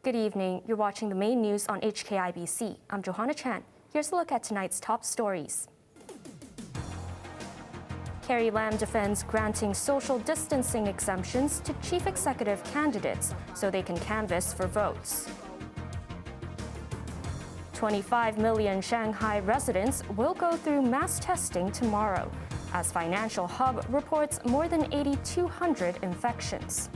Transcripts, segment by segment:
Good evening. You're watching the main news on HKIBC. I'm Johanna Chan. Here's a look at tonight's top stories. Carrie Lam defends granting social distancing exemptions to chief executive candidates so they can canvass for votes. 25 million Shanghai residents will go through mass testing tomorrow, as Financial Hub reports more than 8,200 infections.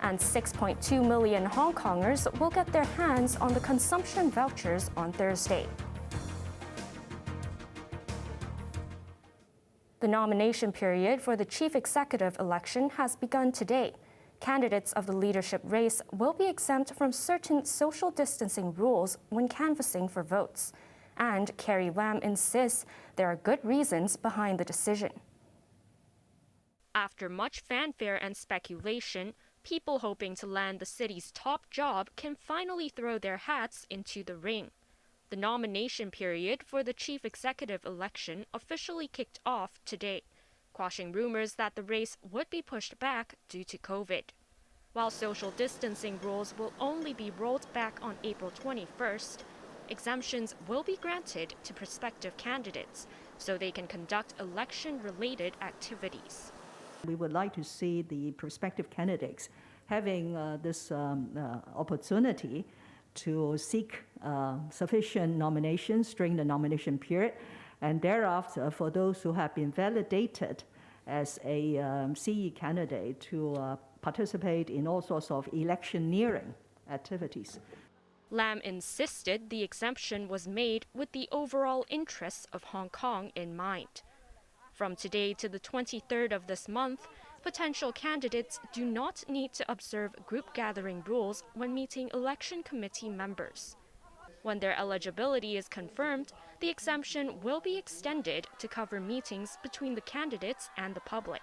And 6.2 million Hongkongers will get their hands on the consumption vouchers on Thursday. The nomination period for the chief executive election has begun today. Candidates of the leadership race will be exempt from certain social distancing rules when canvassing for votes. And Carrie Lam insists there are good reasons behind the decision. After much fanfare and speculation, people hoping to land the city's top job can finally throw their hats into the ring. The nomination period for the chief executive election officially kicked off today, quashing rumors that the race would be pushed back due to COVID. While social distancing rules will only be rolled back on April 21st, exemptions will be granted to prospective candidates so they can conduct election-related activities. We would like to see the prospective candidates having this opportunity to seek sufficient nominations during the nomination period, and thereafter, for those who have been validated as a CE candidate, to participate in all sorts of electioneering activities. Lam insisted the exemption was made with the overall interests of Hong Kong in mind. From today to the 23rd of this month, potential candidates do not need to observe group gathering rules when meeting election committee members. When their eligibility is confirmed, the exemption will be extended to cover meetings between the candidates and the public.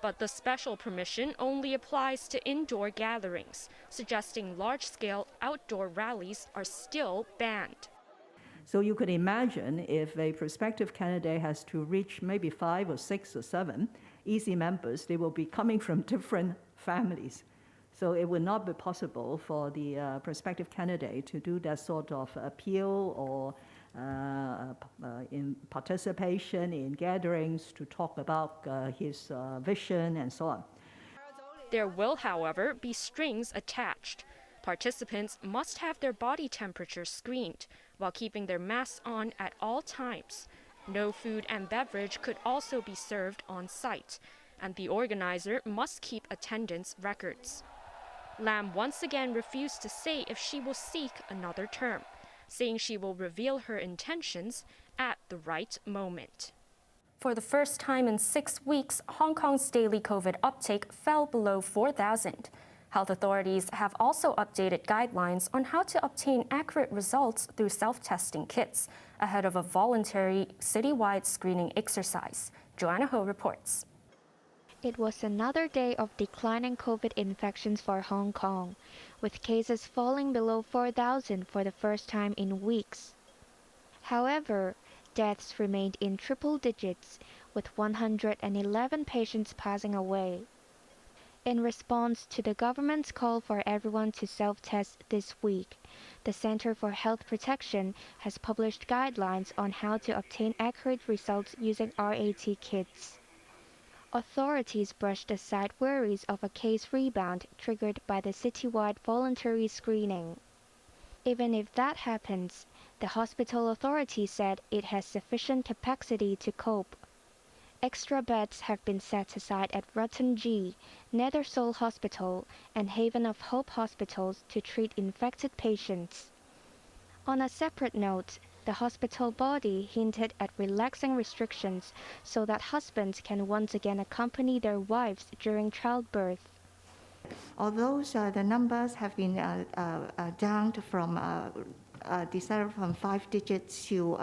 But the special permission only applies to indoor gatherings, suggesting large-scale outdoor rallies are still banned. So you could imagine if a prospective candidate has to reach maybe 5 or 6 or 7 EC members, they will be coming from different families. So it would not be possible for the prospective candidate to do that sort of appeal or in participation in gatherings to talk about his vision and so on. There will, however, be strings attached. Participants must have their body temperature screened while keeping their masks on at all times. No food and beverage could also be served on site, and the organizer must keep attendance records. Lam once again refused to say if she will seek another term, saying she will reveal her intentions at the right moment. For the first time in 6 weeks, Hong Kong's daily COVID uptake fell below 4,000. Health authorities have also updated guidelines on how to obtain accurate results through self-testing kits ahead of a voluntary citywide screening exercise. Johanna reports. It was another day of declining COVID infections for Hong Kong, with cases falling below 4,000 for the first time in weeks. However, deaths remained in triple digits, with 111 patients passing away. In response to the government's call for everyone to self-test this week, the Center for Health Protection has published guidelines on how to obtain accurate results using RAT kits. Authorities brushed aside worries of a case rebound triggered by the citywide voluntary screening. Even if that happens, the hospital authority said it has sufficient capacity to cope. Extra beds have been set aside at Rutton G, Nether Seoul Hospital, and Haven of Hope hospitals to treat infected patients. On a separate note, the hospital body hinted at relaxing restrictions so that husbands can once again accompany their wives during childbirth. Although the numbers have been down from decided from 5 digits to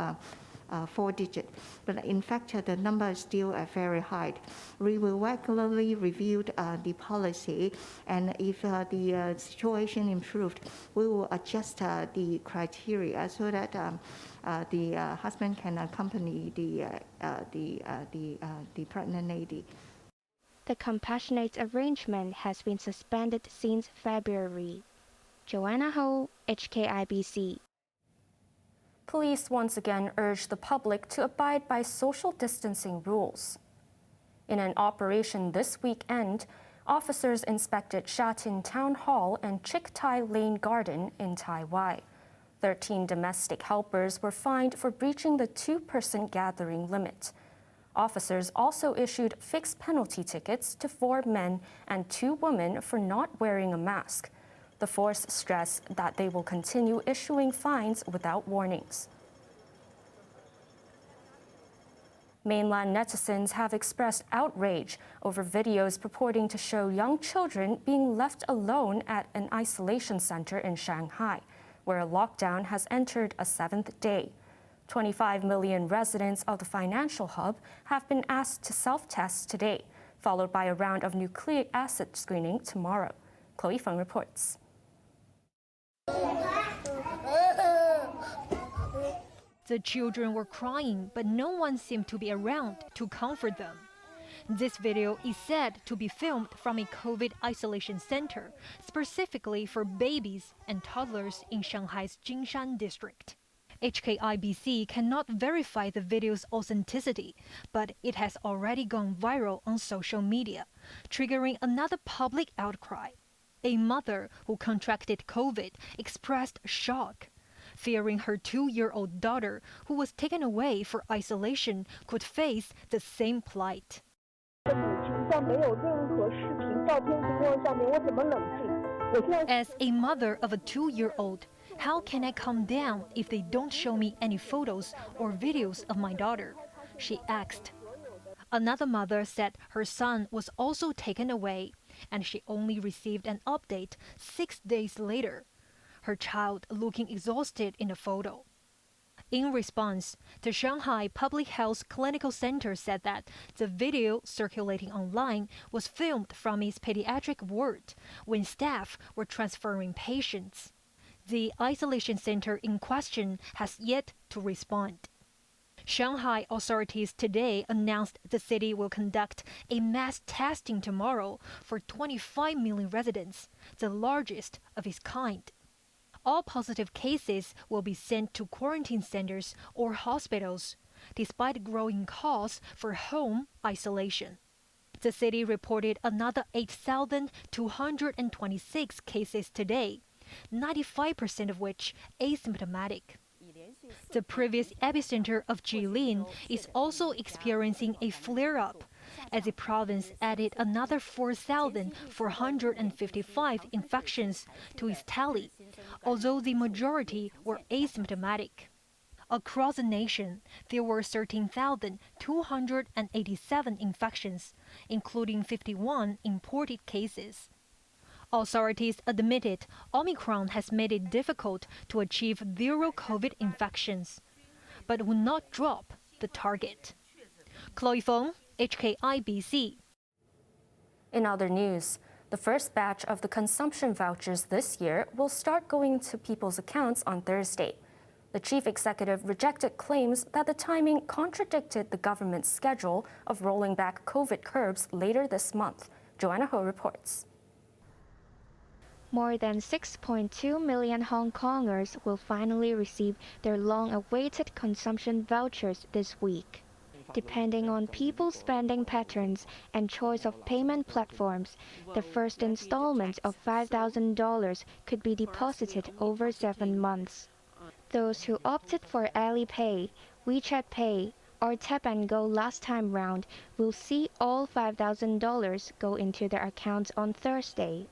4 digits, but in fact the number is still very high. We will regularly review the policy, and if the situation improved, we will adjust the criteria so that the husband can accompany the pregnant lady. the compassionate arrangement has been suspended since February. Johanna Ho, HKIBC. Police once again urged the public to abide by social distancing rules. In an operation this weekend, officers inspected Sha Tin Town Hall and Chick Tai Lane Garden in Tai Wai. 13 domestic helpers were fined for breaching the two-person gathering limit. Officers also issued fixed penalty tickets to 4 men and 2 women for not wearing a mask. The force stressed that they will continue issuing fines without warnings. Mainland netizens have expressed outrage over videos purporting to show young children being left alone at an isolation center in Shanghai, where a lockdown has entered a 7th day. 25 million residents of the financial hub have been asked to self-test today, followed by a round of nucleic acid screening tomorrow. Chloe Feng reports. The children were crying, but no one seemed to be around to comfort them. This video is said to be filmed from a COVID isolation center, specifically for babies and toddlers in Shanghai's Jinshan district. HKIBC cannot verify the video's authenticity, but it has already gone viral on social media, triggering another public outcry. A mother who contracted COVID expressed shock, fearing her 2-year-old daughter, who was taken away for isolation, could face the same plight. As a mother of a 2-year-old, how can I calm down if they don't show me any photos or videos of my daughter? She asked. Another mother said her son was also taken away, and she only received an update 6 days later, her child looking exhausted in a photo. In response, the Shanghai Public Health Clinical Center said that the video circulating online was filmed from its pediatric ward when staff were transferring patients. The isolation center in question has yet to respond. Shanghai authorities today announced the city will conduct a mass testing tomorrow for 25 million residents, the largest of its kind. All positive cases will be sent to quarantine centers or hospitals, despite growing calls for home isolation. The city reported another 8,226 cases today, 95% of which asymptomatic. The previous epicenter of Jilin is also experiencing a flare-up, as the province added another 4,455 infections to its tally, although the majority were asymptomatic. Across the nation, there were 13,287 infections, including 51 imported cases. Authorities admitted Omicron has made it difficult to achieve zero COVID infections, but will not drop the target. Chloe Feng, HKIBC. In other news, the first batch of the consumption vouchers this year will start going to people's accounts on Thursday. The chief executive rejected claims that the timing contradicted the government's schedule of rolling back COVID curbs later this month. Johanna Ho reports. More than 6.2 million Hongkongers will finally receive their long-awaited consumption vouchers this week. Depending on people's spending patterns and choice of payment platforms, the first installment of $5,000 could be deposited over 7 months. Those who opted for Alipay, WeChat Pay, or Tap and Go last time round will see all $5,000 go into their accounts on Thursday.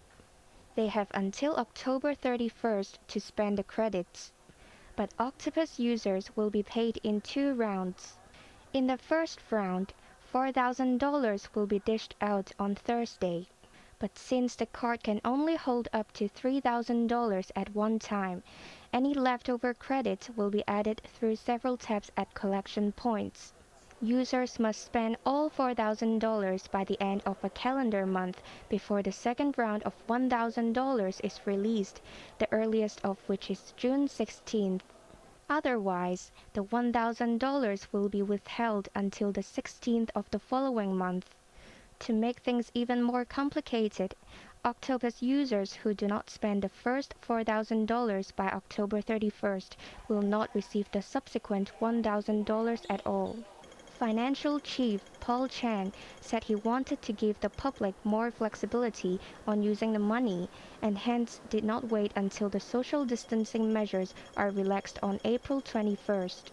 They have until October 31st to spend the credits, but Octopus users will be paid in 2 rounds. In the first round, $4,000 will be dished out on Thursday, but since the card can only hold up to $3,000 at one time, any leftover credits will be added through several taps at collection points. Users must spend all $4,000 by the end of a calendar month before the second round of $1,000 is released, the earliest of which is June 16th. Otherwise, the $1,000 will be withheld until the 16th of the following month. To make things even more complicated, Octopus users who do not spend the first $4,000 by October 31st will not receive the subsequent $1,000 at all. Financial chief Paul Chan said he wanted to give the public more flexibility on using the money and hence did not wait until the social distancing measures are relaxed on April 21st.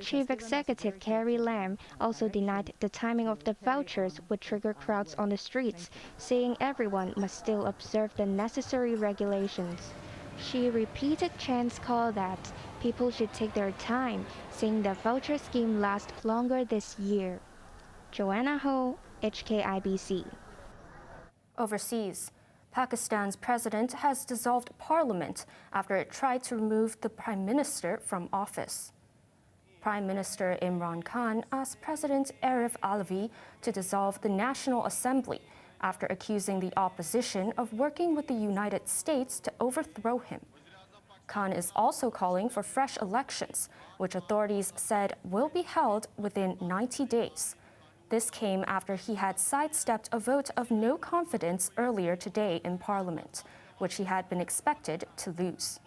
Chief Executive Carrie Lam also denied the timing of the vouchers would trigger crowds on the streets, saying everyone must still observe the necessary regulations. She repeated Chan's call that people should take their time, saying the voucher scheme lasts longer this year. Johanna Ho, HKIBC. Overseas, Pakistan's president has dissolved parliament after it tried to remove the prime minister from office. Prime Minister Imran Khan asked President Arif Alvi to dissolve the National Assembly after accusing the opposition of working with the United States to overthrow him. Khan is also calling for fresh elections, which authorities said will be held within 90 days. This came after he had sidestepped a vote of no confidence earlier today in Parliament, which he had been expected to lose.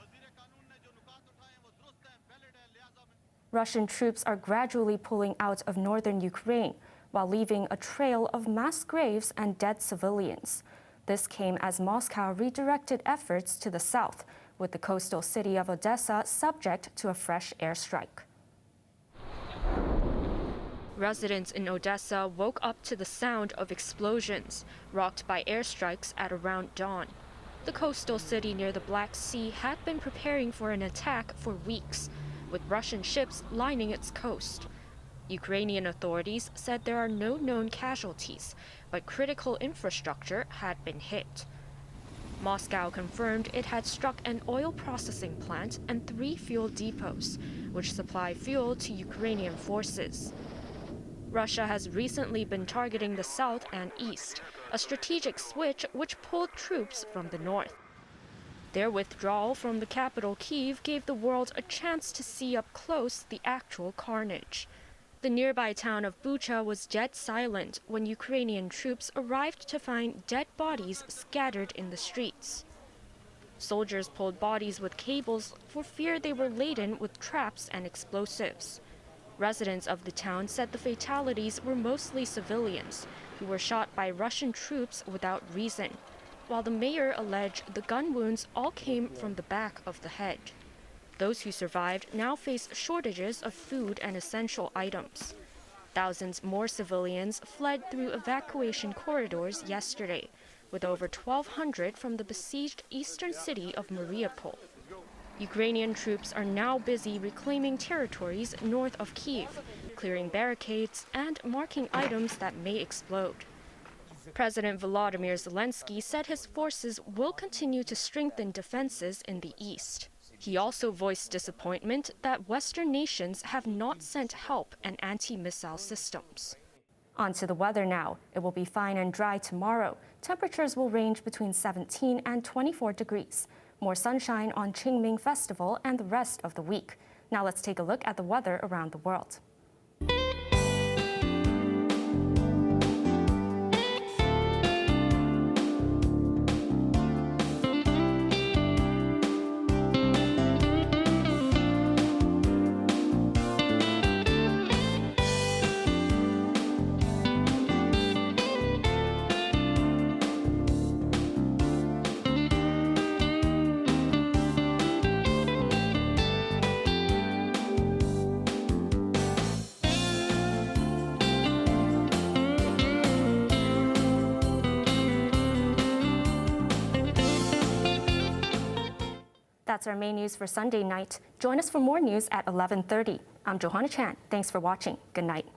Russian troops are gradually pulling out of northern Ukraine while leaving a trail of mass graves and dead civilians. This came as Moscow redirected efforts to the south, with the coastal city of Odessa subject to a fresh airstrike. Residents in Odessa woke up to the sound of explosions, rocked by airstrikes at around dawn. The coastal city near the Black Sea had been preparing for an attack for weeks, with Russian ships lining its coast. Ukrainian authorities said there are no known casualties, but critical infrastructure had been hit. Moscow confirmed it had struck an oil processing plant and 3 fuel depots, which supply fuel to Ukrainian forces. Russia has recently been targeting the south and east, a strategic switch which pulled troops from the north. Their withdrawal from the capital, Kyiv, gave the world a chance to see up close the actual carnage. The nearby town of Bucha was dead silent when Ukrainian troops arrived to find dead bodies scattered in the streets. Soldiers pulled bodies with cables for fear they were laden with traps and explosives. Residents of the town said the fatalities were mostly civilians who were shot by Russian troops without reason, while the mayor alleged the gun wounds all came from the back of the head. Those who survived now face shortages of food and essential items. Thousands more civilians fled through evacuation corridors yesterday, with over 1,200 from the besieged eastern city of Mariupol. Ukrainian troops are now busy reclaiming territories north of Kyiv, clearing barricades and marking items that may explode. President Volodymyr Zelensky said his forces will continue to strengthen defenses in the east. He also voiced disappointment that Western nations have not sent help and anti-missile systems. On to the weather now. It will be fine and dry tomorrow. Temperatures will range between 17 and 24 degrees. More sunshine on Qingming Festival and the rest of the week. Now let's take a look at the weather around the world. That's our main news for Sunday night. Join us for more news at 11:30. I'm Johanna Chan. Thanks for watching. Good night.